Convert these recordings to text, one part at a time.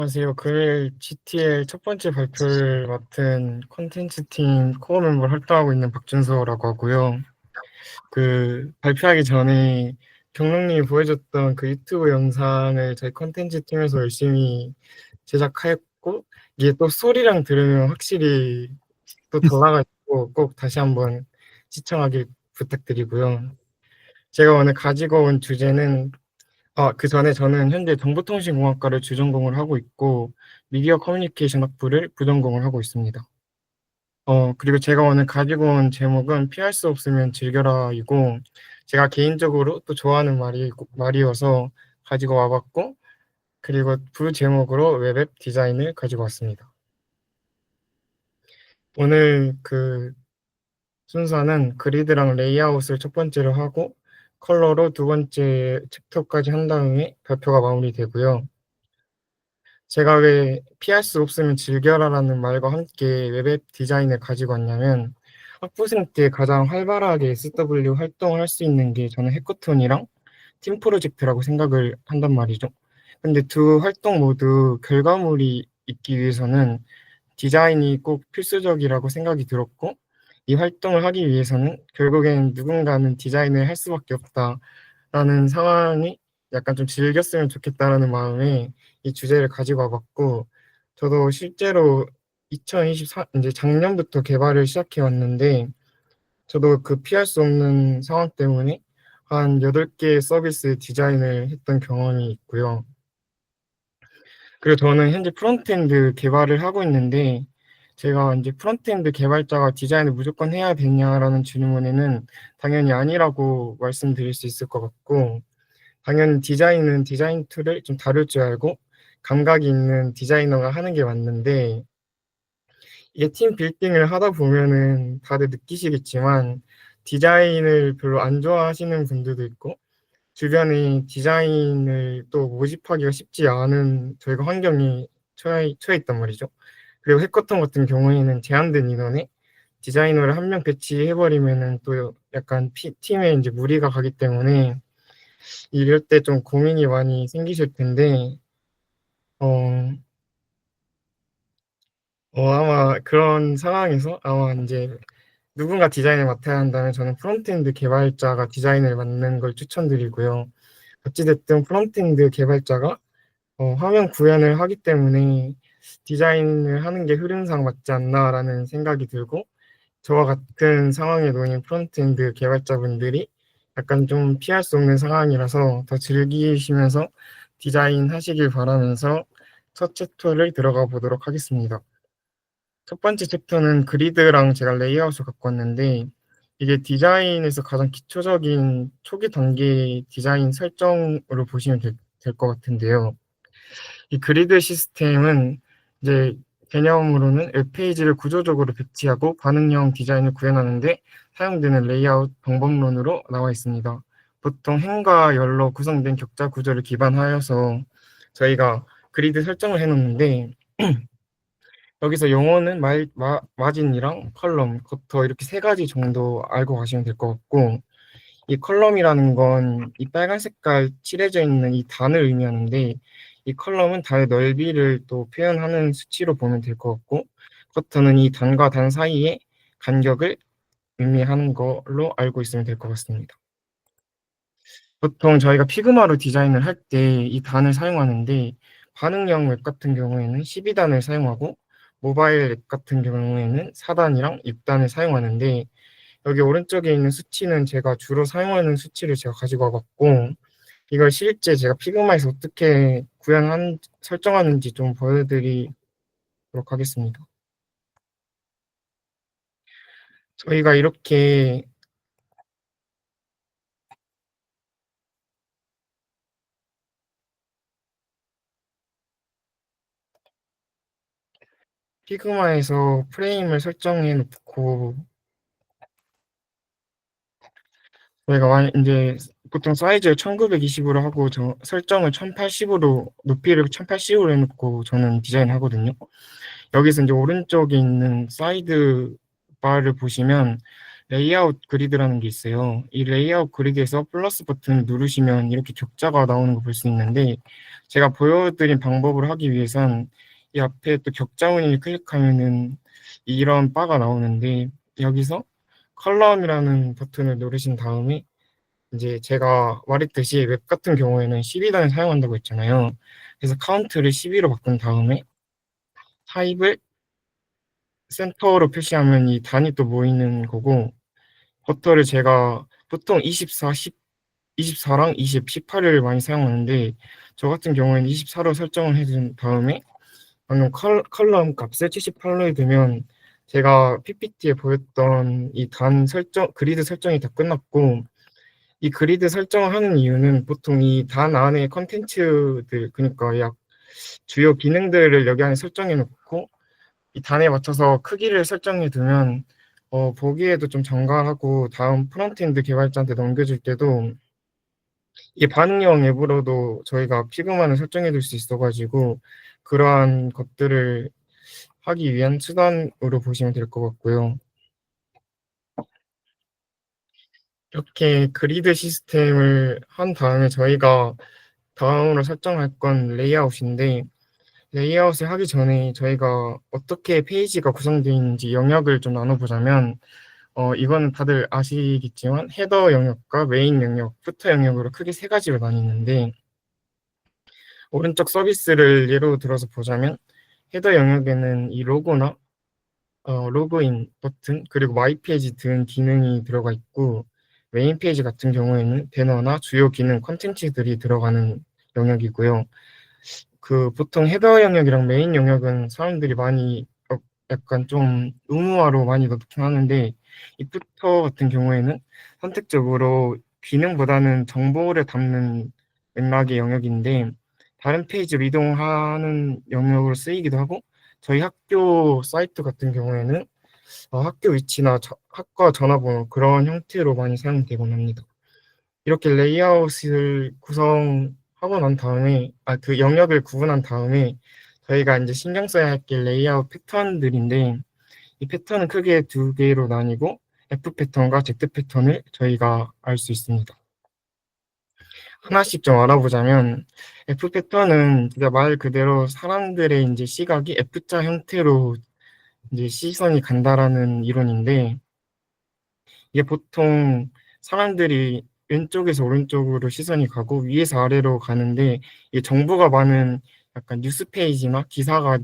안녕하세요. 금일 GTL 첫 번째 발표를 맡은 콘텐츠 팀 코어 멤버로 활동하고 있는 박준서라고 하고요. 발표하기 전에 경록님이 보여줬던 그 유튜브 영상을 저희 콘텐츠 팀에서 열심히 제작하였고, 이게 또 소리랑 들으면 확실히 또 달라가지고 꼭 다시 한번 시청하길 부탁드리고요. 제가 오늘 가지고 온 주제는 그 전에 저는 현재 정보통신공학과를 주전공을 하고 있고, 미디어 커뮤니케이션 학부를 부전공을 하고 있습니다. 그리고 제가 오늘 가지고 온 제목은 피할 수 없으면 즐겨라이고, 제가 개인적으로 또 좋아하는 말이어서 가지고 와봤고, 그리고 부제목으로 웹앱 디자인을 가지고 왔습니다. 오늘 순서는 그리드랑 레이아웃을 첫 번째로 하고, 컬러로 두 번째 챕터까지 한 다음에 발표가 마무리되고요. 제가 왜 피할 수 없으면 즐겨라라는 말과 함께 웹앱 디자인을 가지고 왔냐면, 학부생 때 가장 활발하게 SW 활동을 할 수 있는 게 저는 해커톤이랑 팀 프로젝트라고 생각을 한단 말이죠. 근데 두 활동 모두 결과물이 있기 위해서는 디자인이 꼭 필수적이라고 생각이 들었고, 이 활동을 하기 위해서는 결국엔 누군가는 디자인을 할 수밖에 없다라는 상황이 약간 좀 즐겼으면 좋겠다라는 마음에 이 주제를 가지고 와봤고, 저도 실제로 2024, 이제 작년부터 개발을 시작해 왔는데, 저도 그 피할 수 없는 상황 때문에 한 8개의 서비스 디자인을 했던 경험이 있고요. 그리고 저는 현재 프론트엔드 개발을 하고 있는데, 제가 이제 프론트엔드 개발자가 디자인을 무조건 해야 되냐라는 질문에는 당연히 아니라고 말씀드릴 수 있을 것 같고, 당연히 디자인은 디자인 툴을 좀 다룰 줄 알고 감각이 있는 디자이너가 하는 게 맞는데, 이게 팀 빌딩을 하다 보면은 다들 느끼시겠지만 디자인을 별로 안 좋아하시는 분들도 있고, 주변에 디자인을 또 모집하기가 쉽지 않은 저희가 환경이 처해 있단 말이죠. 그리고 해커톤 같은 경우에는 제한된 인원에 디자이너를 한 명 배치해버리면은 또 약간 팀에 이제 무리가 가기 때문에 이럴 때 좀 고민이 많이 생기실 텐데, 어, 아마 그런 상황에서 아마 이제 누군가 디자인을 맡아야 한다면 저는 프론트엔드 개발자가 디자인을 맡는 걸 추천드리고요. 어찌됐든 프론트엔드 개발자가 화면 구현을 하기 때문에 디자인을 하는 게 흐름상 맞지 않나라는 생각이 들고, 저와 같은 상황에 놓인 프론트엔드 개발자분들이 약간 좀 피할 수 없는 상황이라서 더 즐기시면서 디자인 하시길 바라면서 첫 챕터를 들어가 보도록 하겠습니다. 첫 번째 챕터는 그리드랑 제가 레이아웃을 갖고 왔는데, 이게 디자인에서 가장 기초적인 초기 단계 디자인 설정으로 보시면 될 것 같은데요. 이 그리드 시스템은 이제 개념으로는 웹페이지를 구조적으로 배치하고 반응형 디자인을 구현하는데 사용되는 레이아웃 방법론으로 나와 있습니다. 보통 행과 열로 구성된 격자 구조를 기반하여서 저희가 그리드 설정을 해놓는데, 여기서 용어는 마진이랑 컬럼, 커터 이렇게 세 가지 정도 알고 가시면 될 것 같고, 이 컬럼이라는 건 이 빨간 색깔 칠해져 있는 이 단을 의미하는데, 이 컬럼은 단의 넓이를 또 표현하는 수치로 보면 될 것 같고, 커터는 이 단과 단 사이의 간격을 의미하는 걸로 알고 있으면 될 것 같습니다. 보통 저희가 피그마로 디자인을 할 때 이 단을 사용하는데, 반응형 웹 같은 경우에는 12단을 사용하고, 모바일 앱 같은 경우에는 4단이랑 6단을 사용하는데, 여기 오른쪽에 있는 수치는 제가 주로 사용하는 수치를 제가 가지고 와봤고, 이걸 실제 제가 피그마에서 어떻게 설정하는지 좀 보여드리도록 하겠습니다. 저희가 이렇게 피그마에서 프레임을 설정해 놓고, 저희가 이제 보통 사이즈를 1920으로 하고 설정을 1080으로 높이를 1080으로 해놓고 저는 디자인하거든요. 여기서 이제 오른쪽에 있는 사이드 바를 보시면 레이아웃 그리드라는 게 있어요. 이 레이아웃 그리드에서 플러스 버튼을 누르시면 이렇게 격자가 나오는 거 볼 수 있는데, 제가 보여드린 방법을 하기 위해선 이 앞에 또 격자 무늬를 클릭하면은 이런 바가 나오는데, 여기서 컬럼이라는 버튼을 누르신 다음에 이제 제가 말했듯이 웹 같은 경우에는 12단을 사용한다고 했잖아요. 그래서 카운트를 12로 바꾼 다음에 타입을 센터로 표시하면 이 단이 또 모이는 거고, 버터를 제가 보통 24, 10, 24랑 20, 18을 많이 사용하는데, 저 같은 경우에는 24로 설정을 해준 다음에 방금 컬럼 값을 78로 해두면 제가 PPT에 보였던 이 단 설정, 그리드 설정이 다 끝났고, 이 그리드 설정을 하는 이유는 보통 이 단 안에 컨텐츠들, 그러니까 약 주요 기능들을 여기 안에 설정해 놓고 이 단에 맞춰서 크기를 설정해 두면 보기에도 좀 정갈하고 다음 프론트엔드 개발자한테 넘겨줄 때도 이게 반응형 앱으로도 저희가 피그마를 설정해 둘 수 있어가지고 그러한 것들을 하기 위한 수단으로 보시면 될 것 같고요. 이렇게 그리드 시스템을 한 다음에 저희가 다음으로 설정할 건 레이아웃인데, 레이아웃을 하기 전에 저희가 어떻게 페이지가 구성되어 있는지 영역을 좀 나눠보자면, 이거는 다들 아시겠지만 헤더 영역과 메인 영역, 부터 영역으로 크게 세 가지로 나뉘는데, 오른쪽 서비스를 예로 들어서 보자면 헤더 영역에는 이 로고나 로그인 버튼 그리고 마이 페이지 등 기능이 들어가 있고, 메인 페이지 같은 경우에는 배너나 주요 기능 콘텐츠들이 들어가는 영역이고요. 그 보통 헤더 영역이랑 메인 영역은 사람들이 많이 약간 좀 의무화로 많이 넣긴 하는데, 이 부터 같은 경우에는 선택적으로 기능보다는 정보를 담는 맥락의 영역인데, 다른 페이지로 이동하는 영역으로 쓰이기도 하고, 저희 학교 사이트 같은 경우에는 학교 위치나 학과 전화번호 그런 형태로 많이 사용되곤 합니다. 이렇게 레이아웃을 구성하고 난 다음에, 그 영역을 구분한 다음에 저희가 이제 신경 써야 할 게 레이아웃 패턴들인데, 이 패턴은 크게 두 개로 나뉘고 F 패턴과 Z 패턴을 저희가 알 수 있습니다. 하나씩 좀 알아보자면, F 패턴은 진짜 말 그대로 사람들의 이제 시각이 F자 형태로 이제 시선이 간다라는 이론인데, 이게 보통 사람들이 왼쪽에서 오른쪽으로 시선이 가고 위에서 아래로 가는데, 이게 정보가 많은 약간 뉴스 페이지나 기사가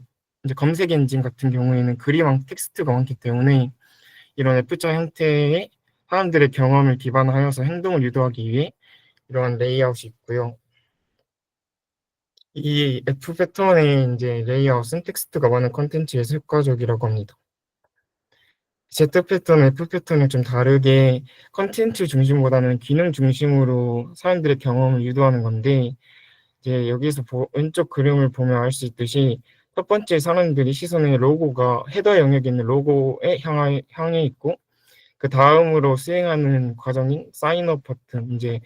이제 검색 엔진 같은 경우에는 글이 많고 텍스트가 많기 때문에 이런 F자 형태의 사람들의 경험을 기반하여서 행동을 유도하기 위해 이러한 레이아웃이 있고요. 이 F 패턴의 이제 레이아웃은 텍스트가 많은 컨텐츠에 효과적이라고 합니다. Z 패턴, F 패턴이 좀 다르게 컨텐츠 중심보다는 기능 중심으로 사람들의 경험을 유도하는 건데, 이제 여기서 왼쪽 그림을 보면 알 수 있듯이 첫 번째 사람들이 시선의 로고가 헤더 영역에 있는 로고에 향해 있고, 그 다음으로 수행하는 과정인 사인업 버튼, 이제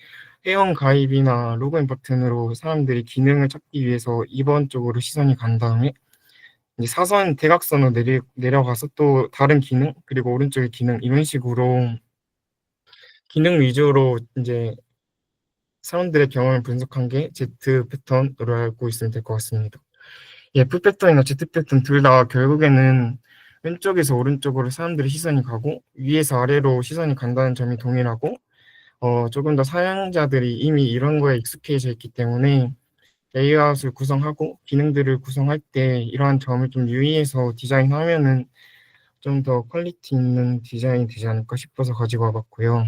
회원 가입이나 로그인 버튼으로 사람들이 기능을 찾기 위해서 2번 쪽으로 시선이 간 다음에 이제 사선 대각선으로 내려가서 또 다른 기능 그리고 오른쪽의 기능 이런 식으로 기능 위주로 이제 사람들의 경험을 분석한 게 Z 패턴으로 알고 있으면 될 것 같습니다. F 패턴이나 Z 패턴 둘 다 결국에는 왼쪽에서 오른쪽으로 사람들의 시선이 가고 위에서 아래로 시선이 간다는 점이 동일하고, 조금 더 사용자들이 이미 이런 거에 익숙해져 있기 때문에 레이아웃을 구성하고 기능들을 구성할 때 이러한 점을 좀 유의해서 디자인하면은 좀 더 퀄리티 있는 디자인이 되지 않을까 싶어서 가지고 와봤고요.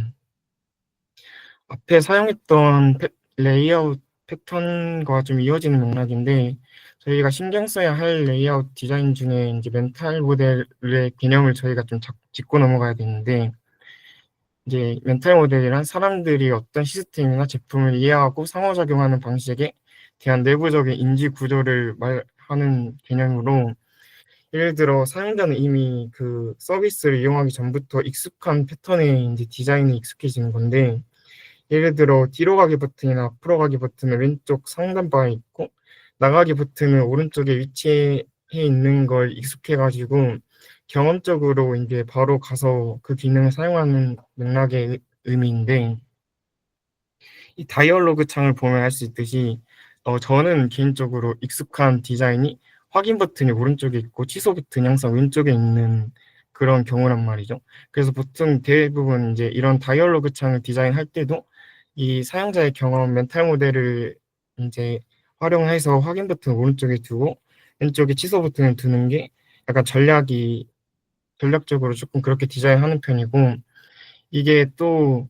앞에 사용했던 레이아웃 패턴과 좀 이어지는 맥락인데, 저희가 신경 써야 할 레이아웃 디자인 중에 이제 멘탈 모델의 개념을 저희가 좀 짚고 넘어가야 되는데, 이제 멘탈 모델이란 사람들이 어떤 시스템이나 제품을 이해하고 상호작용하는 방식에 대한 내부적인 인지 구조를 말하는 개념으로, 예를 들어 사용자는 이미 그 서비스를 이용하기 전부터 익숙한 패턴의 이제 디자인에 익숙해지는 건데, 예를 들어 뒤로 가기 버튼이나 앞으로 가기 버튼은 왼쪽 상단바에 있고 나가기 버튼은 오른쪽에 위치해 있는 걸 익숙해가지고 경험적으로 인제 바로 가서 그 기능을 사용하는 맥락의 의미인데, 이 다이얼로그 창을 보면 알 수 있듯이 저는 개인적으로 익숙한 디자인이 확인 버튼이 오른쪽에 있고 취소 버튼이 항상 왼쪽에 있는 그런 경우란 말이죠. 그래서 보통 대부분 인제 이런 다이얼로그 창을 디자인할 때도 이 사용자의 경험 멘탈 모델을 인제 활용해서 확인 버튼 오른쪽에 두고 왼쪽에 취소 버튼을 두는 게 약간 전략적으로 쪼끔 그렇게 디자인하는 편이고, 이게 또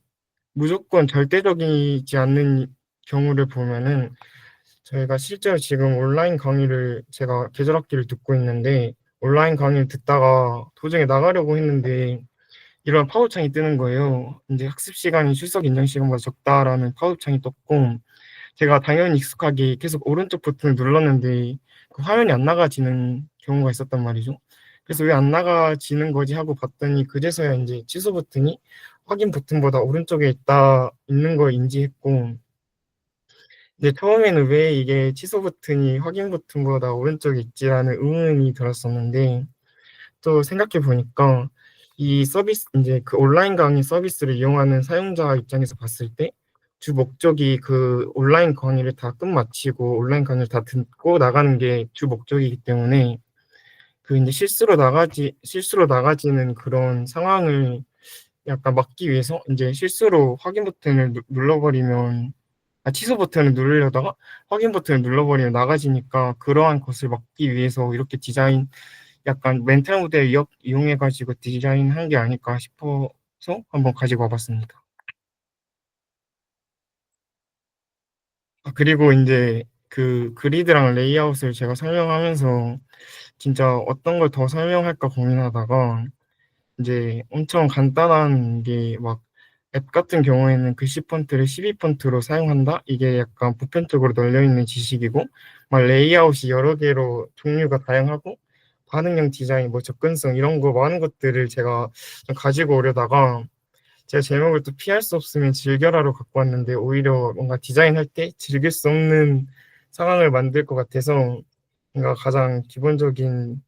무조건 절대적이지 않는 경우를 보면은, 저희가 실제로 지금 온라인 강의를 제가 계절 학기를 듣고 있는데, 온라인 강의를 듣다가 도중에 나가려고 했는데 이런 팝업창이 뜨는 거예요. 인제 "학습 시간이 출석 인정 시간보다 적다."라는 팝업창이 떴고, 제가 당연히 익숙하게 계속 오른쪽 버튼을 눌렀는데 그 화면이 안 나가지는 경우가 있었단 말이죠. 그래서 '왜 안 나가지는 거지?' 하고 봤더니 그제서야 인제 취소 버튼이 확인 버튼보다 오른쪽에 있는 걸 인지했고, 근데 처음에는 '왜 이게 취소 버튼이 확인 버튼보다 오른쪽에 있지?'라는 의문이 들었었는데, 또 생각해 보니까 이 서비스 인제 그 온라인 강의 서비스를 이용하는 사용자 입장에서 봤을 때 주 목적이 그 온라인 강의를 다 끝마치고 온라인 강의를 다 듣고 나가는 게 주 목적이기 때문에, 그 인제 실수로 나가지는 그런 상황을 약간 막기 위해서 인제 실수로 확인 버튼을 눌러버리면, 취소 버튼을 누르려다가 확인 버튼을 눌러버리면 나가지니까, 그러한 것을 막기 위해서 이렇게 디자인, 약간 멘탈 모델 이용해 가지고 디자인한 게 아닐까 싶어서 한번 가지고 와 봤습니다. 그리고 인제 그 그리드랑 레이아웃을 제가 설명하면서 진짜 어떤 걸 더 설명할까 고민하다가, 인제 엄청 간단한 게 막 앱 같은 경우에는 글씨 폰트를 12 폰트로 사용한다, 이게 약간 보편적으로 널려 있는 지식이고, 막 레이아웃이 여러 개로 종류가 다양하고 반응형 디자인, 뭐 접근성, 이런 거 많은 것들을 제가 좀 가지고 오려다가 제가 제목을 또 피할 수 없으면 즐겨라로 갖고 왔는데, 오히려 뭔가 디자인할 때 즐길 수 없는 상황을 만들 것 같아서 뭔가 가장 기본적인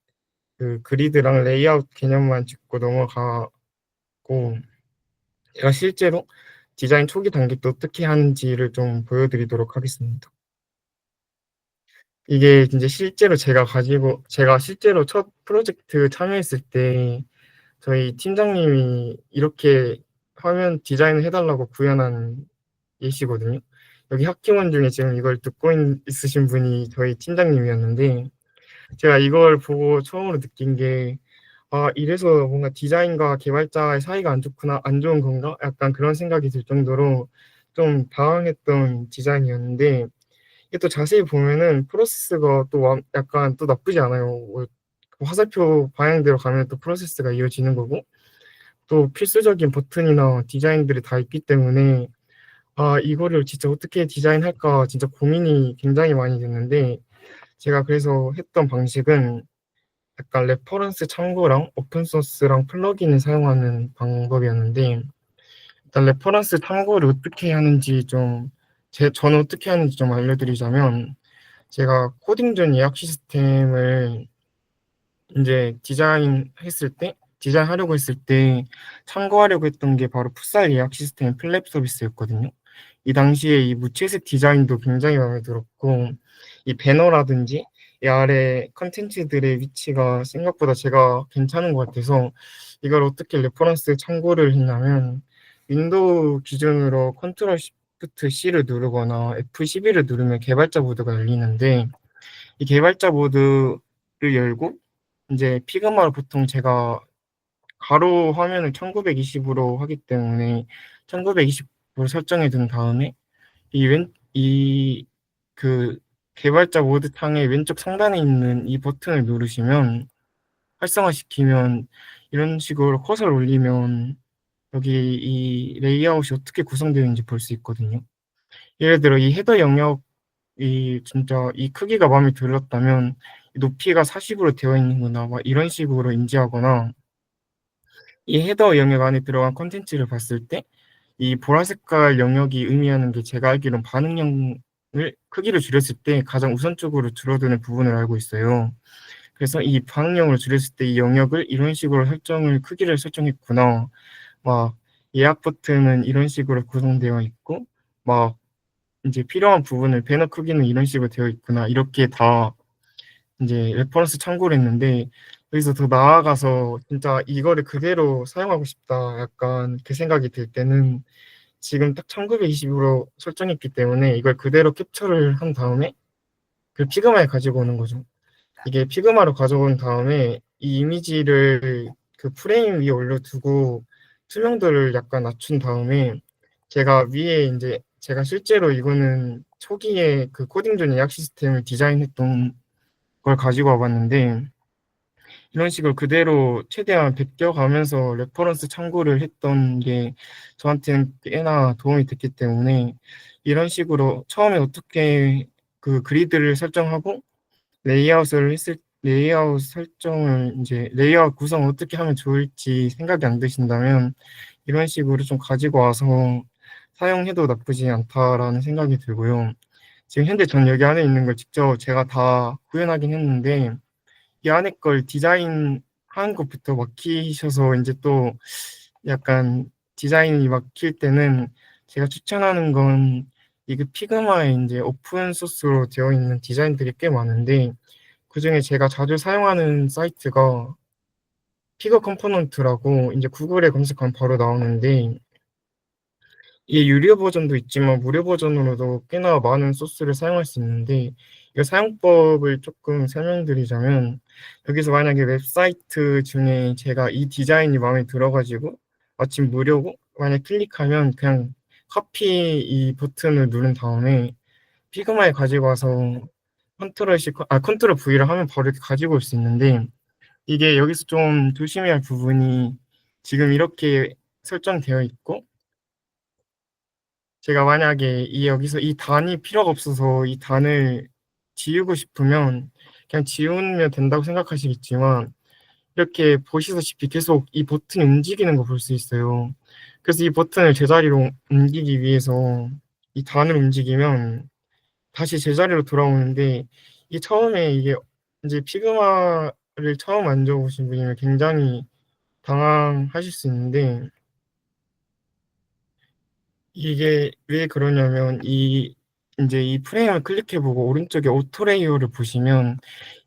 그 그리드랑 레이아웃 개념만 짚고 넘어가고, 제가 실제로 디자인 초기 단계 때 어떻게 하는지를 좀 보여드리도록 하겠습니다. 이게 인제 제가 실제로 첫 프로젝트 참여했을 때 저희 팀장님이 이렇게 화면 디자인을 해 달라고 구현한 예시거든요. 여기 학기원 중에 지금 이걸 듣고 있으신 분이 저희 팀장님이었는데, 제가 이걸 보고 처음으로 느낀 게 '아, 이래서 뭔가 디자인과 개발자의 사이가 안 좋구나. 안 좋은 건가?' 약간 그런 생각이 들 정도로 좀 당황했던 디자인이었는데, 이게 또 자세히 보면은 프로세스가 또 약간 또 나쁘지 않아요. 화살표 방향대로 가면 또 프로세스가 이어지는 거고, 또 필수적인 버튼이나 디자인들이 다 있기 때문에 '아, 이거를 진짜 어떻게 디자인할까.' 진짜 고민이 굉장히 많이 됐는데, 제가 그래서 했던 방식은 약간 레퍼런스 참고랑 오픈 소스랑 플러긴을 사용하는 방법이었는데, 일단 레퍼런스 참고를 어떻게 하는지 저는 어떻게 하는지 좀 알려드리자면, 제가 코딩존 예약 시스템을 인제 디자인하려고 했을 때 참고하려고 했던 게 바로 풋살 예약 시스템 플랩 서비스였거든요. 이 당시에 이 무채색 디자인도 굉장히 마음에 들었고, 이 배너라든지 이 아래 콘텐츠들의 위치가 생각보다 제가 괜찮은 것 같아서 이걸 어떻게 레퍼런스 참고를 했냐면, 윈도우 기준으로 컨트롤 시프트 C를 누르거나 F12를 누르면 개발자 모드가 열리는데, 이 개발자 모드를 열고 인제 피그마로 보통 제가 가로 화면을 1920 으로 하기 때문에 1920 으로 설정해 둔 다음에 이 그 개발자 모드 창의 왼쪽 상단에 있는 이 버튼을 누르시면, 활성화시키면, 이런 식으로 커서를 올리면 여기 이 레이아웃이 어떻게 구성되어 있는지 볼 수 있거든요. 예를 들어 이 헤더 영역이 진짜 이 크기가 마음에 들었다면 이 높이가 40 으로 되어 있는구나, 막 이런 식으로 인지하거나, 이 헤더 영역 안에 들어간 콘텐츠를 봤을 때 이 보라 색깔 영역이 의미하는 게 제가 알기로는 반응형을 크기를 줄였을 때 가장 우선적으로 줄어드는 부분을 알고 있어요. 그래서 이 방향용을 줄였을 때 이 영역을 이런 식으로 크기를 설정했구나. 막 예약 버튼은 이런 식으로 구성되어 있고 막 이제 필요한 부분을 배너 크기는 이런 식으로 되어 있구나. 이렇게 다 이제 레퍼런스 참고를 했는데 여기서 더 나아가서 진짜 이거를 그대로 사용하고 싶다. 약간 그 생각이 들 때는 지금 딱 1920으로 설정했기 때문에 이걸 그대로 캡처를 한 다음에 그 피그마에 가지고 오는 거죠. 이게 피그마로 가져온 다음에 이 이미지를 그 프레임 위에 올려두고 투명도를 약간 낮춘 다음에 제가 위에 이제 제가 실제로 이거는 초기에 그 코딩 전 예약 시스템을 디자인했던 걸 가지고 와봤는데 이런 식으로 그대로 최대한 베껴가면서 레퍼런스 참고를 했던 게 저한테는 꽤나 도움이 됐기 때문에 이런 식으로 처음에 어떻게 그 그리드를 설정하고 레이아웃 설정을 이제 레이아웃 구성을 어떻게 하면 좋을지 생각이 안 드신다면 이런 식으로 좀 가지고 와서 사용해도 나쁘지 않다라는 생각이 들고요. 지금 현재 전 여기 안에 있는 걸 직접 제가 다 구현하긴 했는데 이 안에 걸 디자인하는 것부터 막히셔서 이제 또 약간 디자인이 막힐 때는 제가 추천하는 건 이게 피그마에 이제 오픈 소스로 되어 있는 디자인들이 꽤 많은데 그중에 제가 자주 사용하는 사이트가 피그 컴포넌트라고 이제 구글에 검색하면 바로 나오는데 이게 유료 버전도 있지만 무료 버전으로도 꽤나 많은 소스를 사용할 수 있는데 이 사용법을 조금 설명드리자면 여기서 만약에 웹사이트 중에 제가 이 디자인이 마음에 들어가지고 마침 무료고 만약 클릭하면 그냥 커피 이 버튼을 누른 다음에 피그마에 가지고 와서 컨트롤 V를 하면 바로 이렇게 가지고 올 수 있는데 이게 여기서 좀 조심해야 할 부분이 지금 이렇게 설정되어 있고 제가 만약에 여기서 이 단이 필요가 없어서 이 단을 지우고 싶으면 그냥 지우면 된다고 생각하시겠지만 이렇게 보시다시피 계속 이 버튼이 움직이는 거 볼 수 있어요. 그래서 이 버튼을 제자리로 옮기기 위해서 이 단을 움직이면 다시 제자리로 돌아오는데 이 처음에 이게 이제 피그마를 처음 만져보신 분이면 굉장히 당황하실 수 있는데 이게 왜 그러냐면 이제 이 프레임을 클릭해보고 오른쪽에 오토 레이어를 보시면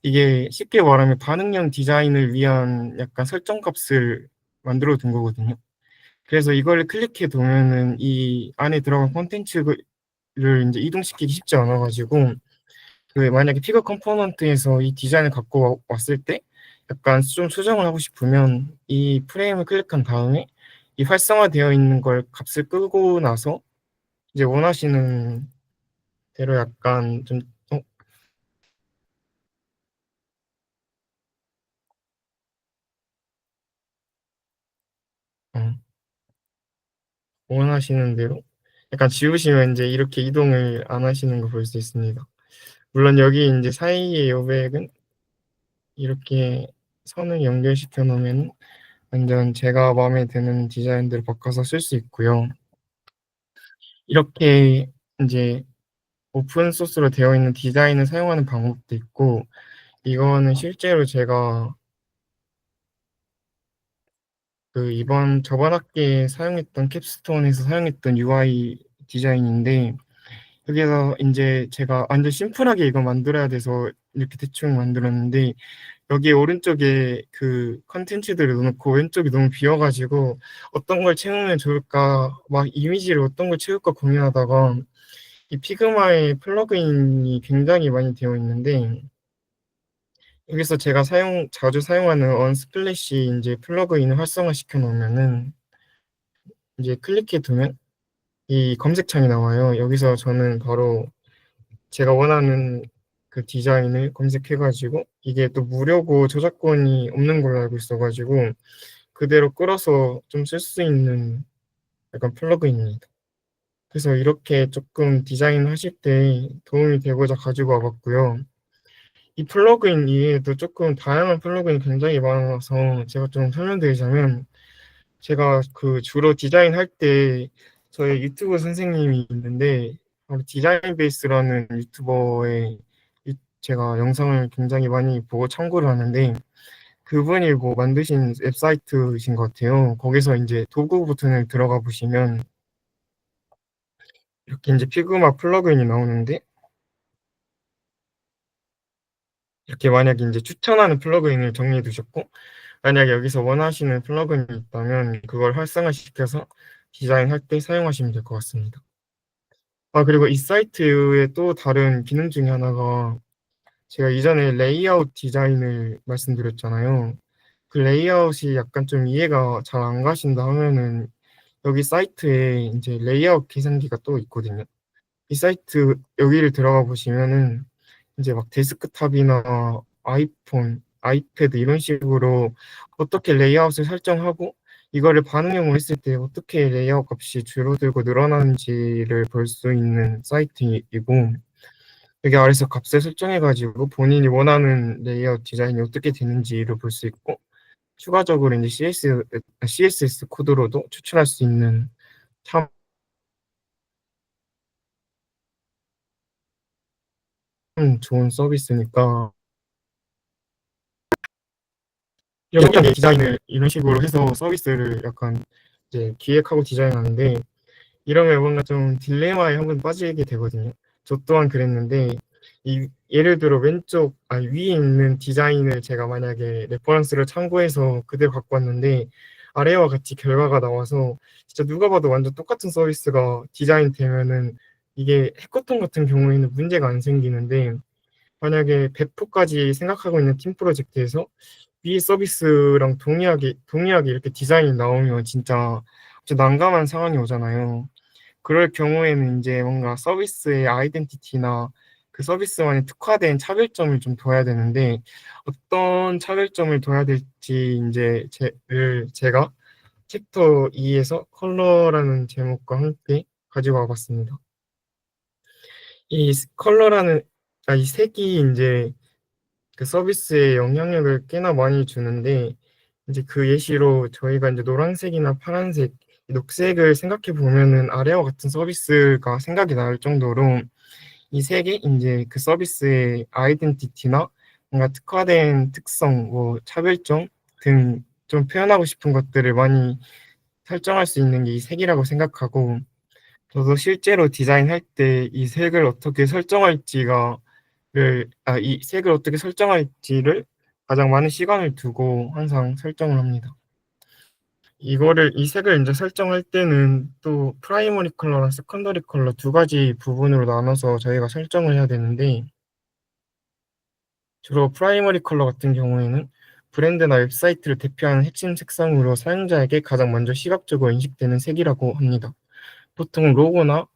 이게 쉽게 말하면 반응형 디자인을 위한 약간 설정 값을 만들어 둔 거거든요. 그래서 이걸 클릭해 두면은 이 안에 들어간 콘텐츠를 이제 이동시키기 쉽지 않아가지고 그 만약에 피그 컴포넌트에서 이 디자인을 갖고 왔을 때 약간 좀 수정을 하고 싶으면 이 프레임을 클릭한 다음에 이 활성화되어 있는 걸 값을 끄고 나서 이제 원하시는 대로 약간 좀 어, 어, 원하시는 대로 약간 지우시면 이제 이렇게 이동을 안 하시는 거 볼 수 있습니다. 물론 여기 이제 사이의 여백은 이렇게 선을 연결시켜 놓으면 완전 제가 마음에 드는 디자인들을 바꿔서 쓸 수 있고요. 이렇게 이제 오픈 소스로 되어 있는 디자인을 사용하는 방법도 있고 이거는 실제로 제가 그 저번 학기에 사용했던 캡스톤에서 사용했던 UI 디자인인데 여기서 인제 제가 완전 심플하게 이거 만들어야 돼서 이렇게 대충 만들었는데 여기 오른쪽에 그 컨텐츠들을 넣어 놓고 왼쪽이 너무 비어 가지고 '어떤 걸 채우면 좋을까?' 막 이미지를 어떤 걸 채울까 고민하다가 이 피그마에 플러그인이 굉장히 많이 되어 있는데 여기서 제가 자주 사용하는 언스플래시 인제 플러그인을 활성화시켜 놓으면은 이제 클릭해 두면 이 검색창이 나와요. 여기서 저는 바로 제가 원하는 그 디자인을 검색해 가지고 이게 또 무료고 저작권이 없는 걸로 알고 있어 가지고 그대로 끌어서 좀 쓸 수 있는 약간 플러그인입니다. 그래서 이렇게 쪼끔 디자인하실 때 도움이 되고자 가지고 와 봤고요. 이 플러그인 이외에도 쪼끔 다양한 플러그인이 굉장히 많아서 제가 좀 설명드리자면 제가 그 주로 디자인할 때 저희 유튜브 선생님이 있는데 디자인 베이스라는 유튜버의 제가 영상을 굉장히 많이 보고 참고를 하는데 그분이 뭐 만드신 웹사이트이신 것 같아요. 거기서 이제 도구 버튼을 들어가 보시면 이렇게 이제 피그마 플러그인이 나오는데 이렇게 만약에 이제 추천하는 플러그인을 정리해 두셨고 만약에 여기서 원하시는 플러그인이 있다면 그걸 활성화시켜서 디자인할 때 사용하시면 될 것 같습니다. 아, 그리고 이 사이트의 또 다른 기능 중에 하나가 제가 이전에 레이아웃 디자인을 말씀드렸잖아요. 그 레이아웃이 약간 좀 이해가 잘 안 가신다 하면은 여기 사이트에 이제 레이아웃 계산기가 또 있거든요. 이 사이트 여기를 들어가 보시면은 이제 막 데스크탑이나 아이폰, 아이패드 이런 식으로 어떻게 레이아웃을 설정하고 이거를 반응용을 했을 때 어떻게 레이아웃 값이 줄어들고 늘어나는지를 볼 수 있는 사이트이고 여기 아래서 값을 설정해가지고 본인이 원하는 레이아웃 디자인이 어떻게 되는지를 볼 수 있고 추가적으로 이제 CSS 코드로도 추출할 수 있는 참 좋은 서비스니까 이런 디자인을 이런 식으로 해서 서비스를 약간 이제 기획하고 디자인하는데 이러면 뭔가 좀 딜레마에 한번 빠지게 되거든요. 저 또한 그랬는데 예를 들어 위에 있는 디자인을 제가 만약에 레퍼런스를 참고해서 그대로 갖고 왔는데 아래와 같이 결과가 나와서 진짜 누가 봐도 완전 똑같은 서비스가 디자인 되면은 이게 해커톤 같은 경우에는 문제가 안 생기는데 만약에 배포까지 생각하고 있는 팀 프로젝트에서 위 서비스랑 동일하게 이렇게 디자인이 나오면 진짜 난감한 상황이 오잖아요. 그럴 경우에는 이제 뭔가 서비스의 아이덴티티나 그 서비스만의 특화된 차별점을 좀 둬야 되는데 어떤 차별점을 둬야 될지 이제 제가 챕터 2에서 컬러라는 제목과 함께 가지고 와봤습니다. 이 컬러라는 이 색이 이제 그 서비스에 영향력을 꽤나 많이 주는데 이제 그 예시로 저희가 이제 노란색이나 파란색, 녹색을 생각해 보면은 아래와 같은 서비스가 생각이 날 정도로 이 색이 이제 그 서비스의 아이덴티티나 뭔가 특화된 특성, 뭐 차별점 등 좀 표현하고 싶은 것들을 많이 설정할 수 있는 게 이 색이라고 생각하고 저도 실제로 디자인할 때 이 색을 어떻게 설정할지가 이 색을 어떻게 설정할지를 가장 많은 시간을 두고 항상 설정을 합니다. 이 색을 이제 설정할 때는 또 프라이머리 컬러랑 세컨더리 컬러 두 가지 부분으로 나눠서 저희가 설정을 해야 되는데 주로 프라이머리 컬러 같은 경우에는 브랜드나 웹사이트를 대표하는 핵심 색상으로 사용자에게 가장 먼저 시각적으로 인식되는 색이라고 합니다. 보통 로고나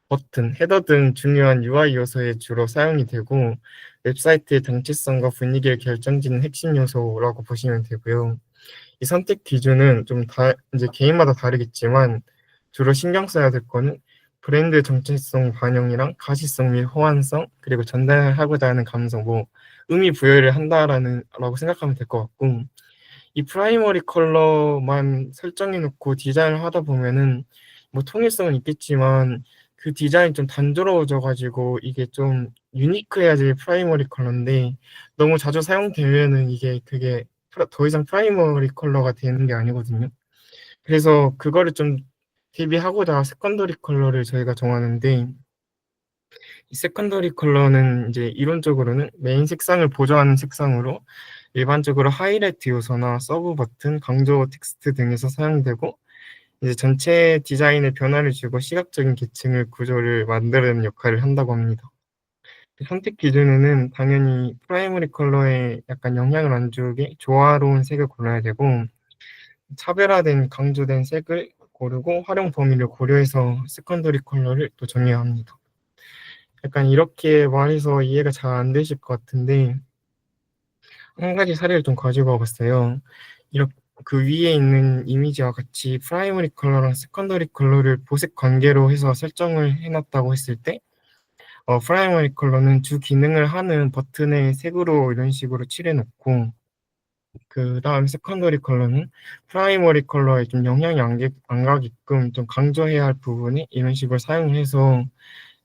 버튼, 헤더 등 중요한 UI 요소에 주로 사용이 되고 웹사이트의 정체성과 분위기를 결정짓는 핵심 요소라고 보시면 되고요. 이 선택 기준은 이제 개인마다 다르겠지만 주로 신경 써야 될 거는 브랜드 정체성 반영이랑 가시성 및 호환성 그리고 전달하고자 하는 감성 뭐 의미 부여를 라고 생각하면 될 것 같고 이 프라이머리 컬러만 설정해 놓고 디자인을 하다 보면은 뭐 통일성은 있겠지만 그 디자인이 좀 단조로워져 가지고 이게 좀 유니크해야지 프라이머리 컬러인데 너무 자주 사용되면은 이게 그게 더 이상 프라이머리 컬러가 되는 게 아니거든요. 그래서 그거를 좀 대비하고자 세컨더리 컬러를 저희가 정하는데 이 세컨더리 컬러는 이제 이론적으로는 메인 색상을 보조하는 색상으로 일반적으로 하이라이트 요소나 서브 버튼, 강조 텍스트 등에서 사용되고 이제 전체 디자인에 변화를 주고 시각적인 계층을 구조를 만드는 역할을 한다고 합니다. 선택 기준에는 당연히 프라이머리 컬러에 약간 영향을 안 주게 조화로운 색을 골라야 되고 차별화된 강조된 색을 고르고 활용 범위를 고려해서 세컨더리 컬러를 또 정해야 합니다. 약간 이렇게 말해서 이해가 잘 안 되실 것 같은데 한 가지 사례를 좀 가지고 와봤어요. 이렇게 그 위에 있는 이미지와 같이 프라이머리 컬러랑 세컨더리 컬러를 보색 관계로 해서 설정을 해놨다고 했을 때 프라이머리 컬러는 주 기능을 하는 버튼의 색으로 이런 식으로 칠해놓고 그 다음 세컨더리 컬러는 프라이머리 컬러에 좀 영향이 안 가게끔 좀 강조해야 할 부분에 이런 식으로 사용을 해서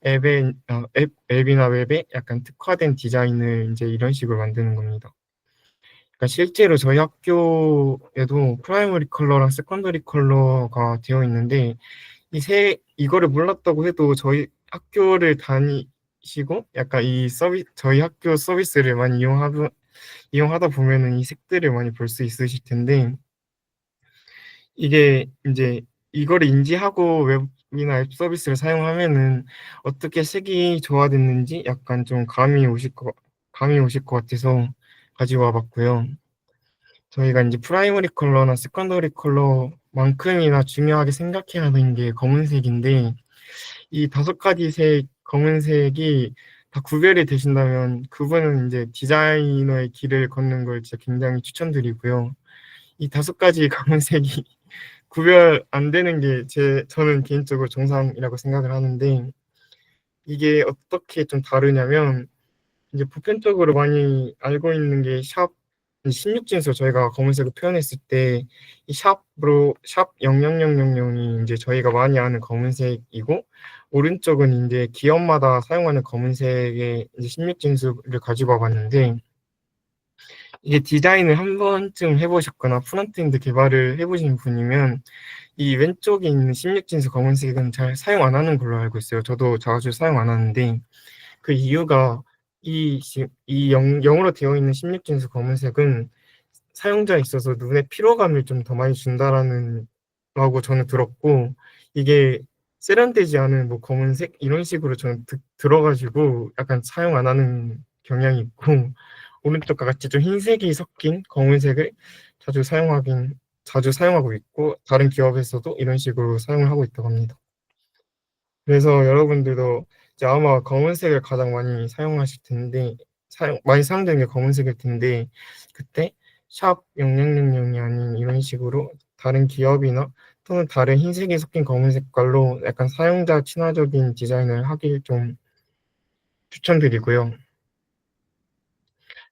앱이나 웹에 약간 특화된 디자인을 이제 이런 식으로 만드는 겁니다. 그러니까 실제로 저희 학교에도 프라이머리 컬러랑 세컨더리 컬러가 되어 있는데 이거를 몰랐다고 해도 저희 학교를 다니시고 약간 저희 학교 서비스를 많이 이용하다 보면은 이 색들을 많이 볼 수 있으실 텐데, 이게 이제 이거를 인지하고 웹이나 앱 서비스를 사용하면은 어떻게 색이 조화됐는지 약간 좀 감이 오실 것 같아서 가지고 와 봤고요. 저희가 이제 프라이머리 컬러나 세컨더리 컬러만큼이나 중요하게 생각해야 하는 게 검은색인데, 이 5가지 색 검은색이 다 구별이 되신다면 그분은 이제 디자이너의 길을 걷는 걸 진짜 굉장히 추천드리고요. 이 5가지 검은색이 구별 안 되는 게 저는 개인적으로 정상이라고 생각을 하는데, 이게 어떻게 좀 다르냐면 이제 보편적으로 많이 알고 있는 게 샵 16진수 저희가 검은색을 표현했을 때 이 샵 00000이 이제 저희가 많이 아는 검은색이고, 오른쪽은 이제 기업마다 사용하는 검은색의 이제 16진수를 가지고 와봤는데, 이게 디자인을 한 번쯤 해보셨거나 프론트엔드 개발을 해보신 분이면 이 왼쪽에 있는 16진수 검은색은 잘 사용 안 하는 걸로 알고 있어요. 저도 자주 사용 안 하는데, 그 이유가 이 영어로 되어 있는 16진수 검은색은 사용자에 있어서 눈에 피로감을 좀 더 많이 준다라는 라고 저는 들었고, 이게 세련되지 않은 뭐 검은색 이런 식으로 저는 들어가지고 약간 사용 안 하는 경향이 있고, 오른쪽과 같이 좀 흰색이 섞인 검은색을 자주 사용하긴 자주 사용하고 있고, 다른 기업에서도 이런 식으로 사용을 하고 있다고 합니다. 그래서 여러분들도 이제 아마 검은색을 가장 많이 사용하실 텐데, 많이 사용되는 게 검은색일 텐데, 그때 샵 0000이 아닌 이런 식으로 다른 기업이나 또는 다른 흰색이 섞인 검은 색깔로 약간 사용자 친화적인 디자인을 하길 좀 추천드리고요.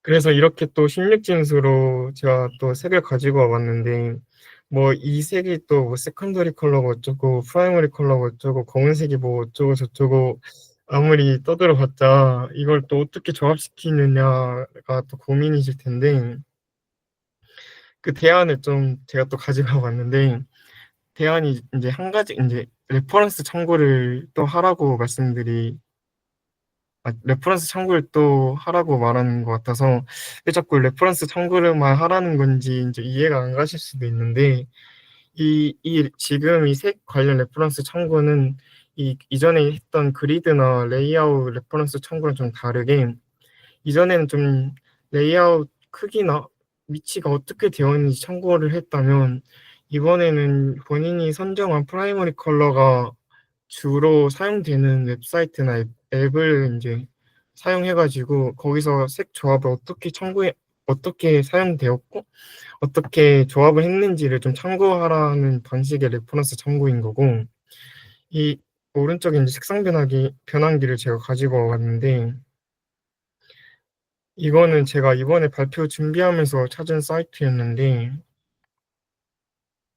그래서 이렇게 또 16진수로 제가 또 색을 가지고 와봤는데, 뭐 이 색이 또 뭐 세컨더리 컬러가 어쩌고 프라이머리 컬러가 어쩌고 검은색이 뭐 어쩌고 저쩌고 아무리 떠들어봤자 이걸 또 어떻게 조합시키느냐가 또 고민이실 텐데, 그 대안을 좀 제가 또 가지고 와봤는데, 대안이 이제 한 가지 이제 레퍼런스 참고를 또 하라고 레퍼런스 참고를 또 하라고 말하는 것 같아서 왜 자꾸 레퍼런스 참고를만 하라는 건지 이제 이해가 안 가실 수도 있는데, 지금 이 색 관련 레퍼런스 참고는 이전에 했던 그리드나 레이아웃 레퍼런스 참고랑 좀 다르게, 이전에는 좀 레이아웃 크기나 위치가 어떻게 되어 있는지 참고를 했다면, 이번에는 본인이 선정한 프라이머리 컬러가 주로 사용되는 웹사이트나 앱을 이제 사용해가지고 거기서 색 조합을 어떻게 사용되었고 어떻게 조합을 했는지를 좀 참고하라는 방식의 레퍼런스 참고인 거고, 이 오른쪽에 이제 색상 변환기를 제가 가지고 왔는데, 이거는 제가 이번에 발표 준비하면서 찾은 사이트였는데,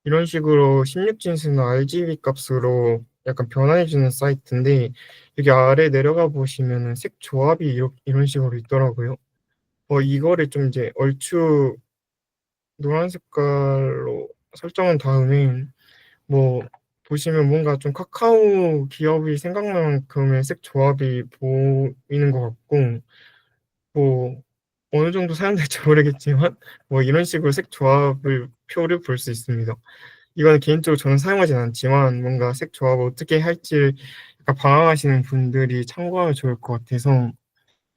이런 식으로 16진수나 RGB 값으로 약간 변환해주는 사이트인데, 여기 아래 내려가 보시면은 색 조합이 이런 식으로 있더라고요. 이거를 좀 이제 얼추 노란 색깔로 설정한 다음에, 뭐 보시면 뭔가 좀 카카오 기업이 생각날 만큼의 색 조합이 보이는 것 같고, 뭐 어느 정도 사용될지 모르겠지만 뭐 이런 식으로 색 조합을 표를 볼 수 있습니다. 이거는 개인적으로 저는 사용하진 않지만 뭔가 색 조합을 어떻게 할지 약간 방황하시는 분들이 참고하면 좋을 것 같아서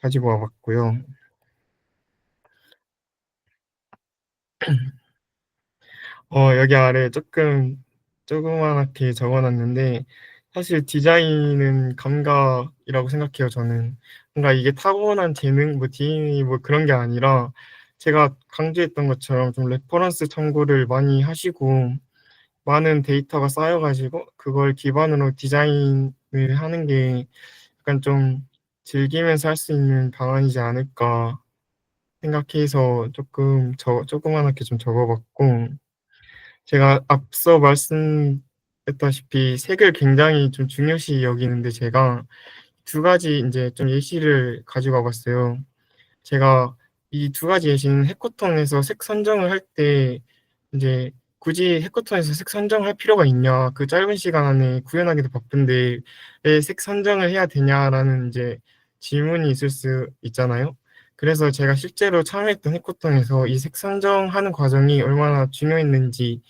가지고 와 봤고요. 여기 아래 조그맣게 적어 놨는데, 사실 디자인은 감각이라고 생각해요, 저는. 뭔가 이게 타고난 재능, 뭐 DNA 뭐 그런 게 아니라, 제가 강조했던 것처럼 좀 레퍼런스 참고를 많이 하시고 많은 데이터가 쌓여 가지고 그걸 기반으로 디자인을 하는 게 약간 좀 즐기면서 할 수 있는 방안이지 않을까 생각해서 조그맣게 좀 적어 봤고, 제가 앞서 말씀했다시피 색을 굉장히 좀 중요시 여기는데, 제가 두 가지 인제 좀 예시를 가지고 와 봤어요. 제가 이 두 가지 예시는 해커톤에서 색 선정을 할 때 인제 '굳이 해커톤에서 색 선정할 필요가 있냐. 그 짧은 시간 안에 구현하기도 바쁜데 왜 색 선정을 해야 되냐.'라는 인제 질문이 있을 수 있잖아요. 그래서 제가 실제로 참여했던 해커톤에서 이 색 선정하는 과정이 얼마나 중요했는지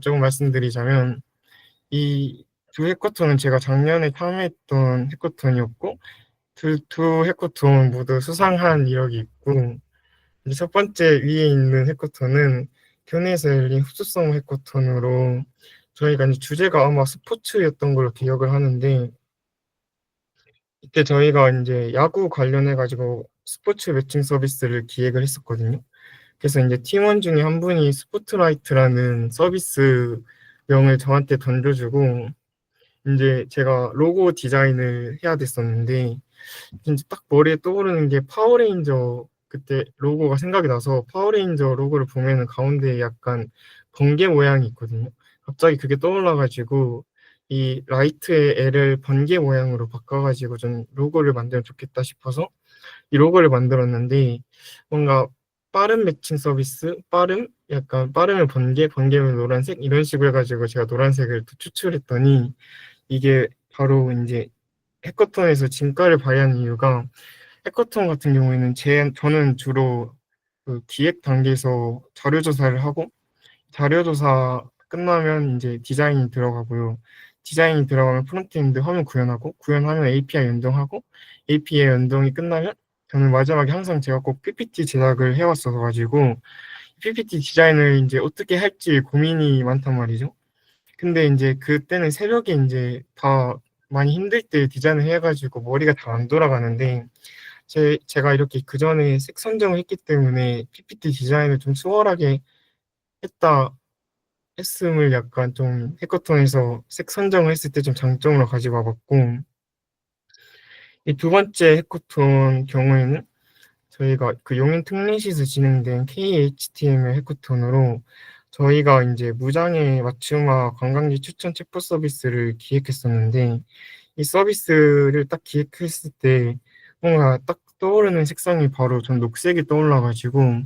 조금 말씀드리자면, 이 두 해커톤은 제가 작년에 참여했던 해커톤이었고 두 해커톤 모두 수상한 이력이 있고, 이제 첫 번째 위에 있는 해커톤은 교내에서 열린 흡수성 해커톤으로 저희가 이제 주제가 아마 스포츠였던 걸로 기억을 하는데, 이때 저희가 인제 야구 관련해 가지고 스포츠 매칭 서비스를 기획을 했었거든요. 그래서 인제 팀원 중에 한 분이 스포트라이트라는 서비스명을 저한테 던져 주고 인제 제가 로고 디자인을 해야 됐었는데, 진짜 딱 머리에 떠오르는 게 파워레인저 그때 로고가 생각이 나서 파워레인저 로고를 보면은 가운데에 약간 번개 모양이 있거든요. 갑자기 그게 떠올라 가지고 이 라이트의 L을 번개 모양으로 바꿔 가지고 좀 '로고를 만들면 좋겠다.' 싶어서 이 로고를 만들었는데, 뭔가 빠른 매칭 서비스, 빠름, 약간 빠르면 번개, 번개면 노란색 이런 식으로 해 가지고 제가 노란색을 또 추출했더니, 이게 바로 인제 해커톤에서 진가를 발휘한 이유가, 해커톤 같은 경우에는 저는 주로 그 기획 단계에서 자료 조사를 하고, 자료 조사 끝나면 인제 디자인이 들어가고요. 디자인이 들어가면 프론트엔드 화면 구현하고, 구현하면 API 연동하고, API 연동이 끝나면 저는 마지막에 항상 제가 꼭 PPT 제작을 해 왔어서 가지고 PPT 디자인을 인제 어떻게 할지 고민이 많단 말이죠. 근데 인제 그때는 새벽에 인제 다 많이 힘들 때 디자인을 해 가지고 머리가 다 안 돌아가는데, 제가 이렇게 그전에 색 선정을 했기 때문에 PPT 디자인을 좀 수월하게 했다 했음을 약간 좀 해커톤에서 색 선정을 했을 때 좀 장점으로 가지고 와 봤고, 이 두 번째 해커톤 경우에는 저희가 그 용인 특례시에서 진행된 KHTML 해커톤으로 저희가 인제 무장애 맞춤화 관광지 추천 챗봇 서비스를 기획했었는데, 이 서비스를 딱 기획했을 때 뭔가 딱 떠오르는 색상이 바로 전 녹색이 떠올라 가지고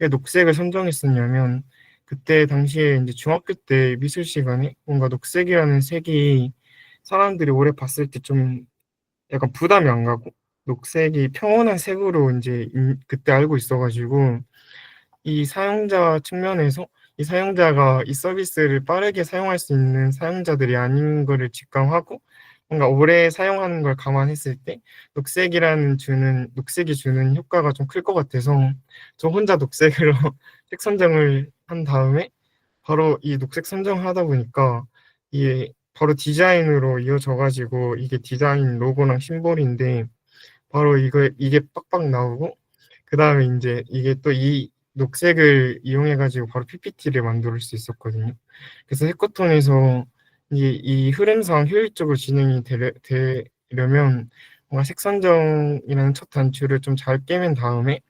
왜 녹색을 선정했었냐면, 그때 당시에 인제 중학교 때 미술 시간에 뭔가 녹색이라는 색이 사람들이 오래 봤을 때 좀 약간 부담이 안 가고 녹색이 평온한 색으로 인제 그때 알고 있어 가지고, 이 사용자 측면에서 이 사용자가 이 서비스를 빠르게 사용할 수 있는 사용자들이 아닌 거를 직감하고, 뭔가 오래 사용하는 걸 감안했을 때 녹색이 주는 효과가 좀 클 것 같아서 저 혼자 녹색으로 색 선정을 한 다음에 바로 이 녹색 선정을 하다 보니까 이게 바로 디자인으로 이어져 가지고, 이게 디자인 로고랑 심볼인데 바로 이게 빡빡 나오고, 그다음에 인제 이게 또 이 녹색을 이용해 가지고 바로 PPT를 만들 수 있었거든요. 그래서 해커톤에서 이 흐름상 효율적으로 진행이 되려면 뭔가 색 선정이라는 첫 단추를 좀 잘 꿰맨 다음에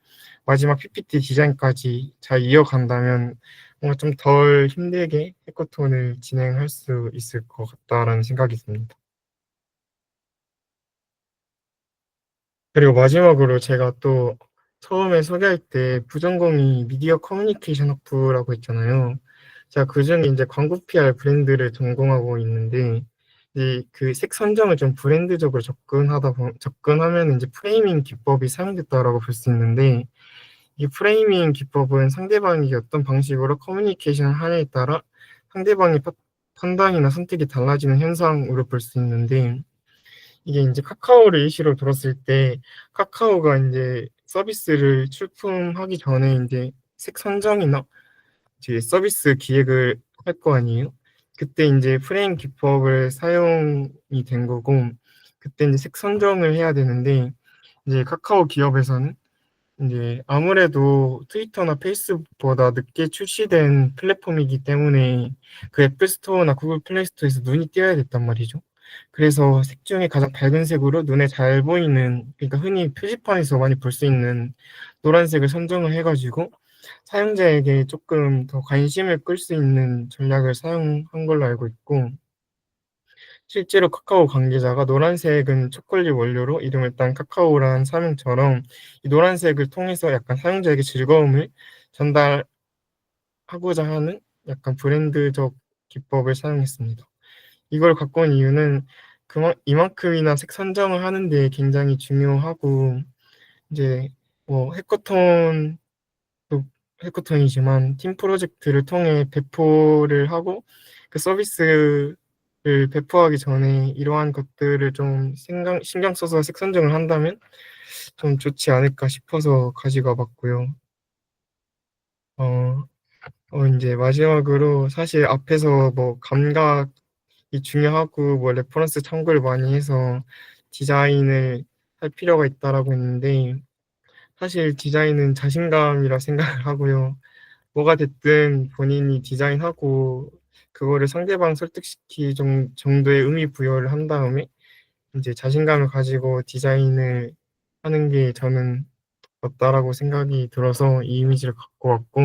마지막 PPT 디자인까지 잘 이어간다면 뭔가 좀 덜 힘들게 해커톤을 진행할 수 있을 것 같다라는 생각이 듭니다. 그리고 마지막으로 제가 또 처음에 소개할 때 부전공이 미디어 커뮤니케이션 학부라고 했잖아요. 제가 그중에 인제 광고 PR 브랜드를 전공하고 있는데, 이 그 색 선정을 좀 브랜드적으로 접근하면은 인제 프레이밍 기법이 사용됐다라고 볼 수 있는데, 이 프레이밍 기법은 상대방이 어떤 방식으로 커뮤니케이션을 하냐에 따라 상대방의 판단이나 선택이 달라지는 현상으로 볼 수 있는데, 이게 인제 카카오를 예시로 들었을 때 카카오가 인제 서비스를 출품하기 전에 인제 색 선정이나 이제 서비스 기획을 할 거 아니에요. 그때 인제 프레임 기법을 사용이 된 거고, 그때 인제 색 선정을 해야 되는데, 이제 카카오 기업에서는 인제 아무래도 트위터나 페이스북보다 늦게 출시된 플랫폼이기 때문에 그 애플 스토어나 구글 플레이 스토어에서 눈이 띄어야 됐단 말이죠. 그래서 색 중에 가장 밝은 색으로 눈에 잘 보이는, 그러니까 흔히 표지판에서 많이 볼 수 있는 노란색을 선정을 해 가지고 사용자에게 쪼끔 더 관심을 끌 수 있는 전략을 사용한 걸로 알고 있고, 실제로 카카오 관계자가 노란색은 초콜릿 원료로 이름을 딴 카카오라는 사명처럼 이 노란색을 통해서 약간 사용자에게 즐거움을 전달하고자 하는 약간 브랜드적 기법을 사용했습니다. 이걸 갖고 온 이유는 이만큼이나 색 선정을 하는 데 굉장히 중요하고 이제 뭐 해커톤이지만 팀 프로젝트를 통해 배포를 하고 그 서비스를 배포하기 전에 이러한 것들을 좀 신경 써서 색 선정을 한다면 좀 좋지 않을까 싶어서 가져가 봤고요. 어, 이제 마지막으로 사실 앞에서 뭐 감각이 중요하고 뭐 레퍼런스 참고를 많이 해서 디자인을 할 필요가 있다라고 했는데 사실 디자인은 자신감이라 생각을 하고요. 뭐가 됐든 본인이 디자인하고 그거를 상대방 설득시키 정도의 의미 부여를 한 다음에 이제 자신감을 가지고 디자인을 하는 게 저는 맞다라고 생각이 들어서 이 이미지를 갖고 왔고,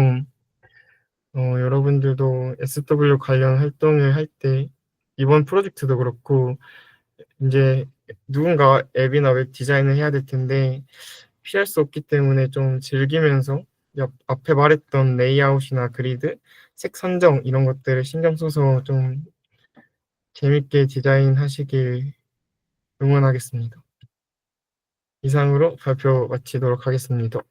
여러분들도 SW 관련 활동을 할 때 이번 프로젝트도 그렇고 이제 누군가 앱이나 웹 디자인을 해야 될 텐데 피할 수 없기 때문에 좀 즐기면서 앞에 말했던 레이아웃이나 그리드, 색 선정 이런 것들을 신경 써서 좀 재밌게 디자인하시길 응원하겠습니다. 이상으로 발표 마치도록 하겠습니다.